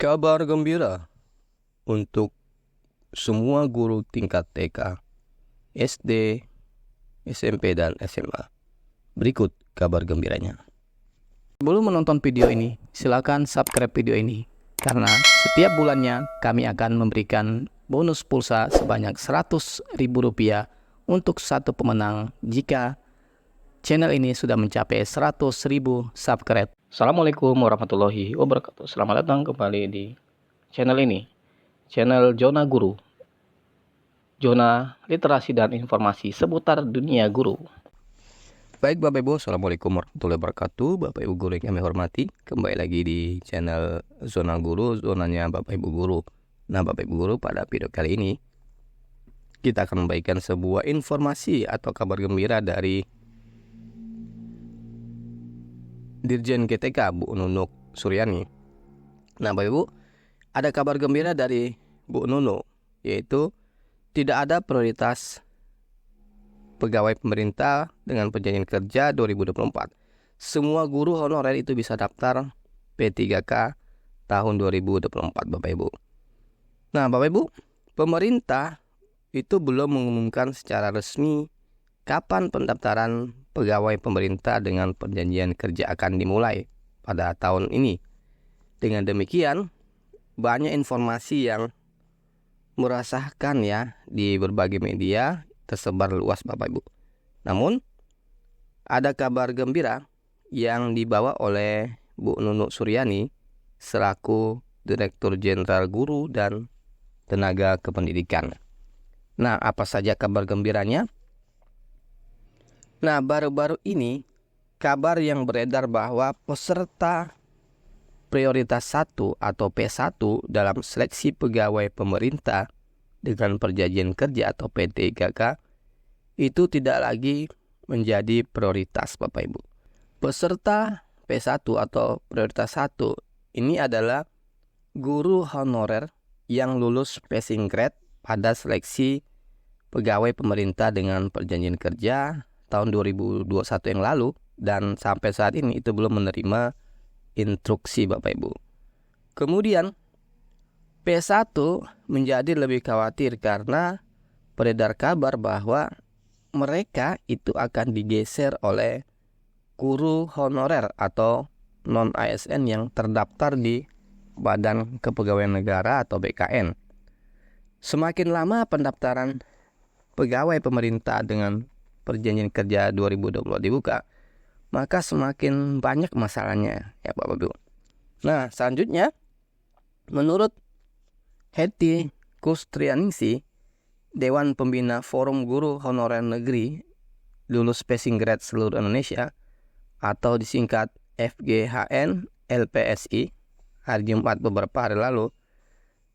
Kabar gembira untuk semua guru tingkat TK, SD, SMP, dan SMA. Berikut kabar gembiranya. Sebelum menonton video ini, silakan subscribe video ini. Karena setiap bulannya kami akan memberikan bonus pulsa sebanyak Rp100.000 untuk satu pemenang jika channel ini sudah mencapai 100.000 subscribe. Assalamualaikum warahmatullahi wabarakatuh. Selamat datang kembali di channel ini, channel Zona Guru, zona literasi dan informasi seputar dunia guru. Baik Bapak Ibu, Assalamualaikum warahmatullahi wabarakatuh. Bapak Ibu guru yang kami hormati, kembali lagi di channel Zona Guru, zonanya Bapak Ibu guru. Nah Bapak Ibu guru, pada video kali ini kita akan membagikan sebuah informasi atau kabar gembira dari Dirjen GTK Bu Nunuk Suryani. Nah Bapak Ibu, ada kabar gembira dari Bu Nunuk, yaitu tidak ada prioritas pegawai pemerintah dengan perjanjian kerja 2024. Semua guru honorer itu bisa daftar P3K tahun 2024 Bapak Ibu. Nah Bapak Ibu, pemerintah itu belum mengumumkan secara resmi kapan pendaftaran pegawai pemerintah dengan perjanjian kerja akan dimulai pada tahun ini. Dengan demikian, banyak informasi yang merasakan ya di berbagai media tersebar luas Bapak Ibu. Namun ada kabar gembira yang dibawa oleh Bu Nunuk Suryani selaku Direktur Jenderal Guru dan Tenaga Kependidikan. Nah, apa saja kabar gembiranya? Nah, baru-baru ini kabar yang beredar bahwa peserta prioritas 1 atau P1 dalam seleksi pegawai pemerintah dengan perjanjian kerja atau P3K itu tidak lagi menjadi prioritas Bapak Ibu. Peserta P1 atau prioritas 1 ini adalah guru honorer yang lulus passing grade pada seleksi pegawai pemerintah dengan perjanjian kerja tahun 2021 yang lalu dan sampai saat ini itu belum menerima instruksi Bapak Ibu. Kemudian P1 menjadi lebih khawatir karena beredar kabar bahwa mereka itu akan digeser oleh guru honorer atau non-ASN yang terdaftar di Badan Kepegawaian Negara atau BKN. Semakin lama pendaftaran pegawai pemerintah dengan perjanjian kerja 2020 dibuka, maka semakin banyak masalahnya ya Bapak Ibu. Nah, selanjutnya menurut Hetty Kustrianingsih, Dewan Pembina Forum Guru Honorer Negeri Lulus Passing Grade Seluruh Indonesia atau disingkat FGHN LPSI, hari Jumat beberapa hari lalu,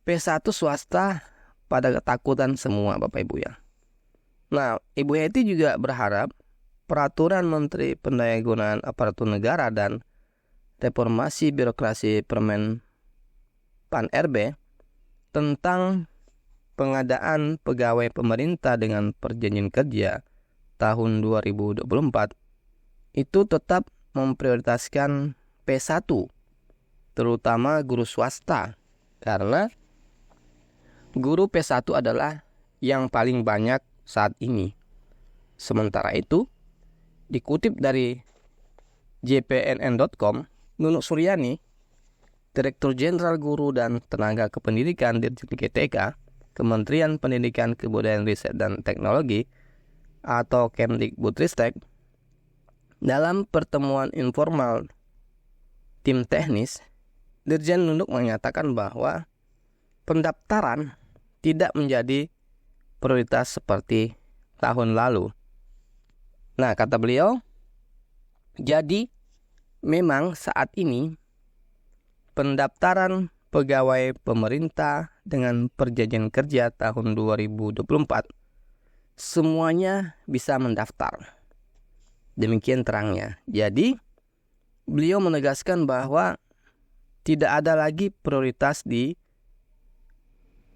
P1 swasta pada ketakutan semua Bapak Ibu ya. Nah, Ibu Hetty juga berharap Peraturan Menteri Pendayagunaan Aparatur Negara dan Reformasi Birokrasi Permen Pan-RB tentang pengadaan pegawai pemerintah dengan perjanjian kerja tahun 2024 itu tetap memprioritaskan P1, terutama guru swasta, karena guru P1 adalah yang paling banyak saat ini. Sementara itu, dikutip dari jpnn.com, Nunuk Suryani, Direktur Jenderal Guru dan Tenaga Kependidikan Dirjen GTK, Kementerian Pendidikan Kebudayaan Riset dan Teknologi atau Kemdikbudristek, dalam pertemuan informal tim teknis, Dirjen Nunuk menyatakan bahwa pendaftaran tidak menjadi prioritas seperti tahun lalu. Nah, kata beliau, jadi memang saat ini pendaftaran pegawai pemerintah dengan perjanjian kerja tahun 2024 semuanya bisa mendaftar. Demikian terangnya. Jadi, beliau menegaskan bahwa tidak ada lagi prioritas di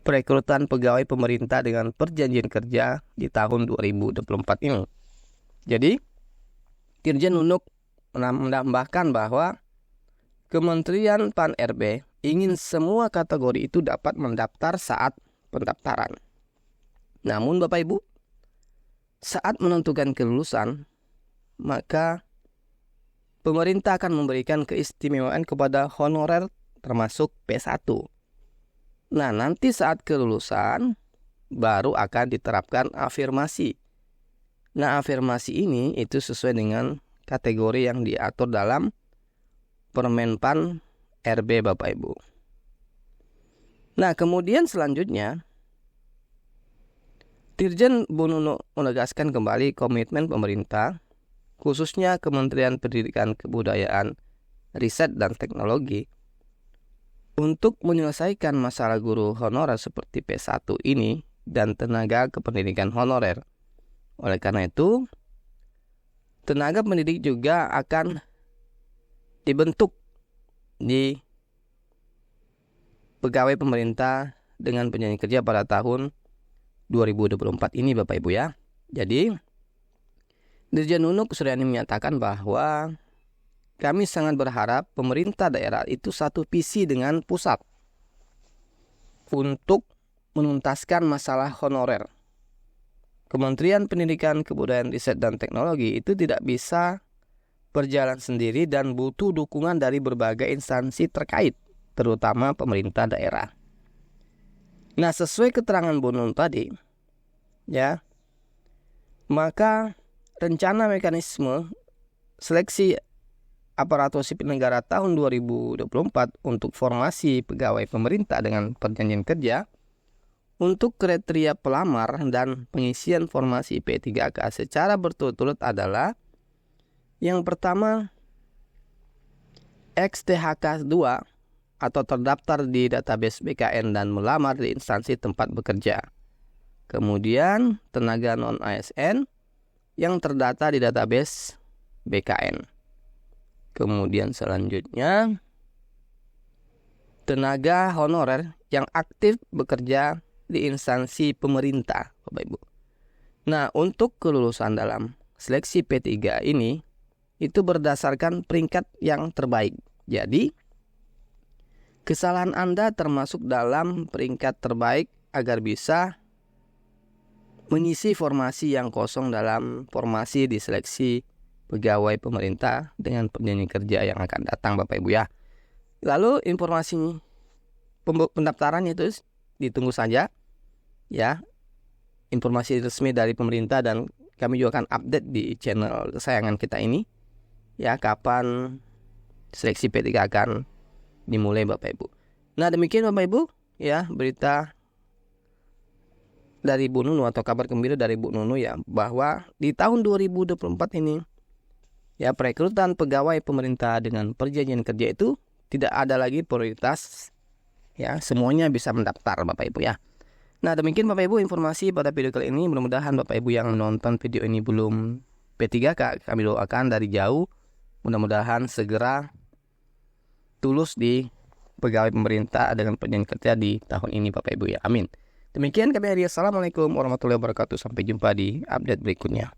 perekrutan pegawai pemerintah dengan perjanjian kerja di tahun 2024 ini. Jadi, Dirjen Nunuk menambahkan bahwa Kementerian Pan-RB ingin semua kategori itu dapat mendaftar saat pendaftaran. Namun Bapak Ibu, saat menentukan kelulusan, maka pemerintah akan memberikan keistimewaan kepada honorer termasuk P1. Nah, nanti saat kelulusan baru akan diterapkan afirmasi. Nah, afirmasi ini itu sesuai dengan kategori yang diatur dalam Permen Pan-RB Bapak Ibu. Nah, kemudian selanjutnya Dirjen Bu Nunu menegaskan kembali komitmen pemerintah, khususnya Kementerian Pendidikan Kebudayaan, Riset dan Teknologi, untuk menyelesaikan masalah guru honorer seperti P1 ini dan tenaga kependidikan honorer. Oleh karena itu, tenaga pendidik juga akan dibentuk di pegawai pemerintah dengan perjanjian kerja pada tahun 2024 ini Bapak Ibu ya. Jadi Dirjen Nunuk Suryani menyatakan bahwa kami sangat berharap pemerintah daerah itu satu visi dengan pusat untuk menuntaskan masalah honorer. Kementerian Pendidikan Kebudayaan Riset dan Teknologi itu tidak bisa berjalan sendiri dan butuh dukungan dari berbagai instansi terkait, terutama pemerintah daerah. Nah, sesuai keterangan Bu Nunung tadi, ya, maka rencana mekanisme seleksi aparatur sipil negara tahun 2024 untuk formasi pegawai pemerintah dengan perjanjian kerja untuk kriteria pelamar dan pengisian formasi P3K secara berturut-turut adalah yang pertama, XTHK 2 atau terdaftar di database BKN dan melamar di instansi tempat bekerja. Kemudian, tenaga non-ASN yang terdata di database BKN. Kemudian selanjutnya, tenaga honorer yang aktif bekerja di instansi pemerintah, Bapak Ibu. Nah, untuk kelulusan dalam seleksi P3 ini, itu berdasarkan peringkat yang terbaik. Jadi, kesalahan Anda termasuk dalam peringkat terbaik agar bisa mengisi formasi yang kosong dalam formasi di seleksi pegawai pemerintah dengan perjanjian kerja yang akan datang Bapak Ibu ya. Lalu informasi pendaftaran itu ditunggu saja ya. Informasi resmi dari pemerintah dan kami juga akan update di channel kesayangan kita ini. Ya, kapan seleksi P3 akan dimulai Bapak Ibu. Nah, demikian Bapak Ibu ya berita dari Bu Nunu atau kabar gembira dari Bu Nunu ya, bahwa di tahun 2024 ini ya perekrutan pegawai pemerintah dengan perjanjian kerja itu tidak ada lagi prioritas ya, semuanya bisa mendaftar Bapak Ibu ya. Nah, demikian Bapak Ibu informasi pada video kali ini. Mudah-mudahan Bapak Ibu yang menonton video ini belum P3K, kami doakan dari jauh mudah-mudahan segera tulus di pegawai pemerintah dengan perjanjian kerja di tahun ini Bapak Ibu ya. Amin. Demikian kami hari. Assalamualaikum warahmatullahi wabarakatuh. Sampai jumpa di update berikutnya.